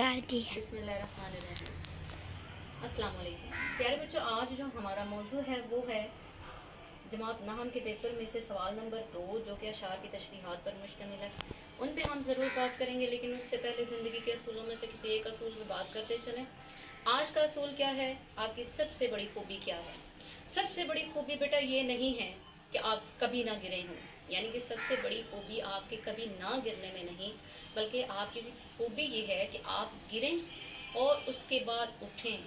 कर दी। बिस्मिल्लाहिर्रहमानिर्रहीम। अस्सलाम वालेकुम प्यारे बच्चों, आज जो हमारा मौजू है वो है जमात नाहम के पेपर में से सवाल नंबर 2 जो कि अशार की तशरीहात पर मुश्तमिल है। उन पे हम ज़रूर बात करेंगे, लेकिन उससे पहले ज़िंदगी के असूलों में से किसी एक असूल पर बात करते चलें। आज का असूल क्या है? आपकी सबसे बड़ी खूबी क्या है? सबसे बड़ी खूबी बेटा ये नहीं है कि आप कभी ना गिरे हों, यानी कि सबसे बड़ी खूबी आपके कभी ना गिरने में नहीं, बल्कि आपकी खूबी ये है कि आप गिरें और उसके बाद उठें,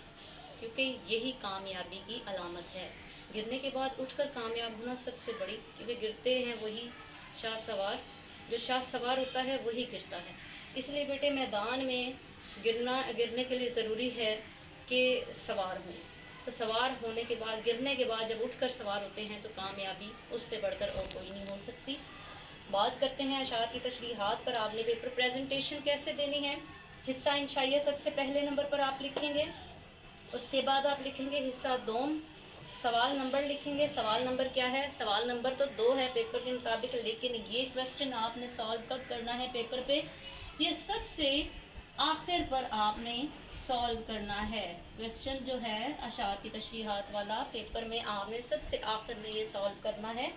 क्योंकि यही कामयाबी की अलामत है। गिरने के बाद उठकर कामयाब होना सबसे बड़ी, क्योंकि गिरते हैं वही शाह सवार, जो शाह सवार होता है वही गिरता है। इसलिए बेटे मैदान में गिरने के लिए ज़रूरी है कि सवार हों। तो सवार होने के बाद, गिरने के बाद जब उठकर सवार होते हैं तो कामयाबी उससे बढ़कर और कोई नहीं हो सकती। बात करते हैं अशार की तशरीहात पर। आपने पेपर प्रेजेंटेशन कैसे देनी है? हिस्सा इंशाइया सबसे पहले नंबर पर आप लिखेंगे, उसके बाद आप लिखेंगे हिस्सा दोम, सवाल नंबर लिखेंगे। सवाल नंबर क्या है? सवाल नंबर तो 2 है पेपर के मुताबिक, लेकिन ये क्वेश्चन आपने सॉल्व कब करना है पेपर पे? ये सबसे आखिर पर आपने सॉल्व करना है। क्वेश्चन जो है अशार की तशरीहात वाला पेपर में आपने सबसे आखिर में ये सॉल्व करना है।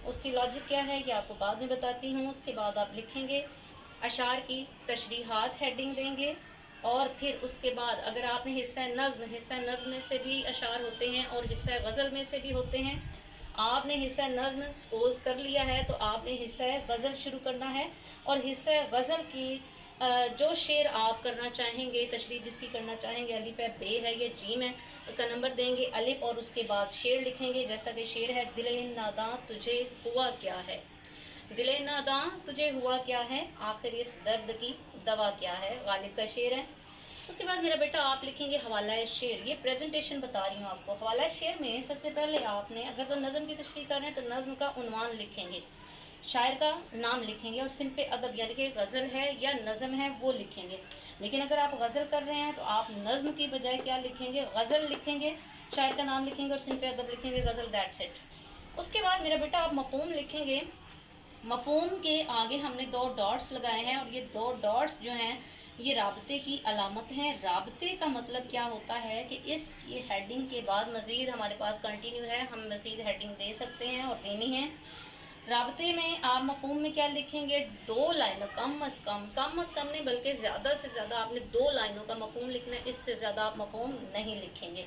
उसकी लॉजिक क्या है ये आपको बाद में बताती हूँ। उसके बाद आप लिखेंगे अशार की तशरीहात, हेडिंग देंगे, और फिर उसके बाद अगर आपने हिस्सा नज़्म में से भी अशार होते हैं और हिस्सा गज़ल में से भी होते हैं। आपने हिस्सा नज़्म सपोज कर लिया है तो आपने हिस्सा गज़ल शुरू करना है, और हिस्सा गज़ल की जो शेर आप करना चाहेंगे, तशरीह जिसकी करना चाहेंगे, अलिफ है, बे है या जीम है, उसका नंबर देंगे अलिफ, और उसके बाद शेर लिखेंगे। जैसा कि शेर है, दिले नादां तुझे हुआ क्या है, दिले नादां तुझे हुआ क्या है, आखिर इस दर्द की दवा क्या है, गालिब का शेर है। उसके बाद मेरा बेटा आप लिखेंगे हवाला शेर। ये प्रेजेंटेशन बता रही हूँ आपको। हवाला शेर में सबसे पहले आपने, अगर तो नज़म की तशरीह कर रहे हैं तो नज़म का उन्वान लिखेंगे, शायर का नाम लिखेंगे, और सिनफ़े अदब यानी कि गज़ल है या नज़म है वो लिखेंगे। लेकिन अगर आप गज़ल कर रहे हैं तो आप नज़म की बजाय क्या लिखेंगे? गज़ल लिखेंगे, शायर का नाम लिखेंगे और सिनफ़े अदब लिखेंगे, गज़ल, दैट्स इट। उसके बाद मेरा बेटा आप मफ़हूम लिखेंगे। मफ़हूम के आगे हमने 2 डॉट्स लगाए हैं, और ये 2 डॉट्स जो हैं ये राबते की अलामत हैं। राबते का मतलब क्या होता है कि इस हेडिंग के बाद मज़ीद हमारे पास कंटिन्यू है, हम मज़ीद हेडिंग दे सकते हैं और देनी है। राबते में आप मफ़हूम में क्या लिखेंगे? 2 लाइनों, कम अज़ कम नहीं बल्कि ज़्यादा से ज़्यादा आपने 2 लाइनों का मफ़हूम लिखना है, इससे ज़्यादा आप मफ़हूम नहीं लिखेंगे।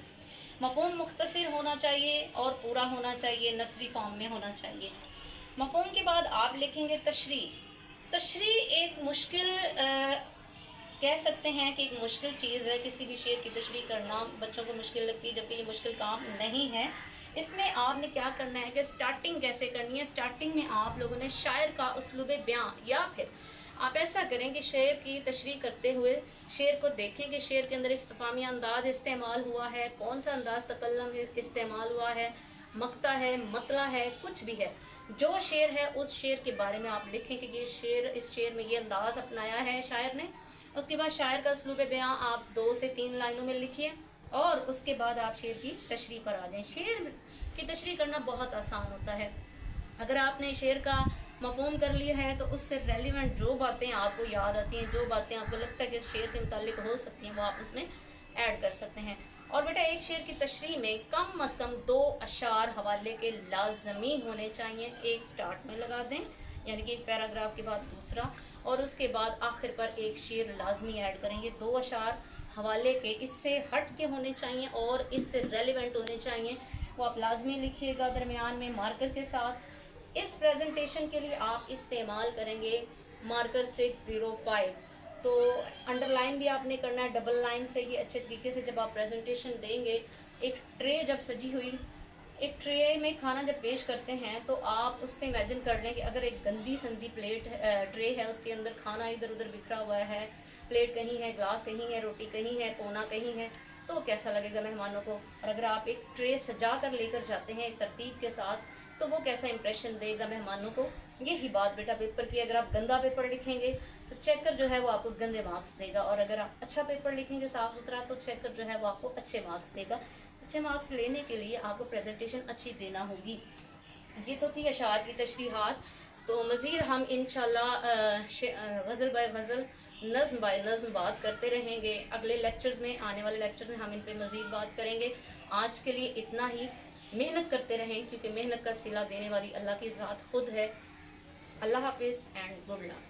मफ़हूम मुख्तसर होना चाहिए और पूरा होना चाहिए, नसरी फॉर्म में होना चाहिए। मफ़हूम के बाद आप लिखेंगे तशरीह। तशरीह एक मुश्किल कह सकते हैं कि एक मुश्किल चीज़ है। किसी भी शेर की तशरीह करना बच्चों को मुश्किल लगती है, जबकि ये मुश्किल काम नहीं है। इसमें आपने क्या करना है कि स्टार्टिंग कैसे करनी है। स्टार्टिंग में आप लोगों ने शायर का उसलूब बयां, या फिर आप ऐसा करें कि शेर की तशरीह करते हुए शेर को देखें कि शेर के अंदर इस्तिफ़ामी अंदाज़ इस्तेमाल हुआ है, कौन सा अंदाज़ तकल्लम इस्तेमाल हुआ है, मक्ता है, मतला है, कुछ भी है, जो शेर है उस शेर के बारे में आप लिखें कि ये शेर, इस शेर में ये अंदाज़ अपनाया है शायर ने। उसके बाद शायर का उसलूब बयां आप 2 से 3 लाइनों में लिखिए, और उसके बाद आप शेर की तशरीह पर आ जाएं। शेर की तशरीह करना बहुत आसान होता है। अगर आपने शेर का मफ़हूम कर लिया है तो उससे रेलिवेंट जो बातें आपको याद आती हैं, जो बातें आपको लगता है कि इस शेर के मुतालिक हो सकती हैं, वो आप उसमें ऐड कर सकते हैं। और बेटा एक शेर की तशरीह में कम अज़ कम 2 अशार हवाले के लाजमी होने चाहिए। एक स्टार्ट में लगा दें, यानी कि एक पैराग्राफ के बाद दूसरा, और उसके बाद आखिर पर एक शेर लाजमी ऐड करें। ये 2 अशार हवाले के इससे हट के होने चाहिए और इससे रेलिवेंट होने चाहिए, वो आप लाजमी लिखिएगा दरमियान में मार्कर के साथ। इस प्रेजेंटेशन के लिए आप इस्तेमाल करेंगे मार्कर 605। तो अंडरलाइन भी आपने करना है डबल लाइन से। ये अच्छे तरीके से जब आप प्रेजेंटेशन देंगे, एक ट्रे जब सजी हुई, एक ट्रे में खाना जब पेश करते हैं तो आप उससे इमेजिन कर लें कि अगर एक गंदी संदी ट्रे है, उसके अंदर खाना इधर उधर बिखरा हुआ है, प्लेट कहीं है, ग्लास कहीं है, रोटी कहीं है, कोना कहीं है, तो कैसा लगेगा मेहमानों को। और अगर आप एक ट्रे सजा कर लेकर जाते हैं एक तरतीब के साथ, तो वो कैसा इंप्रेशन देगा मेहमानों को। यही बात बेटा पेपर की। अगर आप गंदा पेपर लिखेंगे तो चेकर जो है वो आपको गंदे मार्क्स देगा, और अगर आप अच्छा पेपर लिखेंगे साफ़ सुथरा तो चेकर जो है वो आपको अच्छे मार्क्स देगा। अच्छे मार्क्स लेने के लिए आपको प्रेजेंटेशन अच्छी देना होगी। ये तो थी अशार की तशरीहात। तो मज़ीद हम इंशाल्लाह गज़ल बाय गज़ल नज़्म बाय नज़्म बात करते रहेंगे। अगले लेक्चर्स में, आने वाले लेक्चर में हम इन पे मज़ीद बात करेंगे। आज के लिए इतना ही। मेहनत करते रहें, क्योंकि मेहनत का सिला देने वाली अल्लाह की ज़ात खुद है। अल्लाह हाफिज़ एंड गुड लक।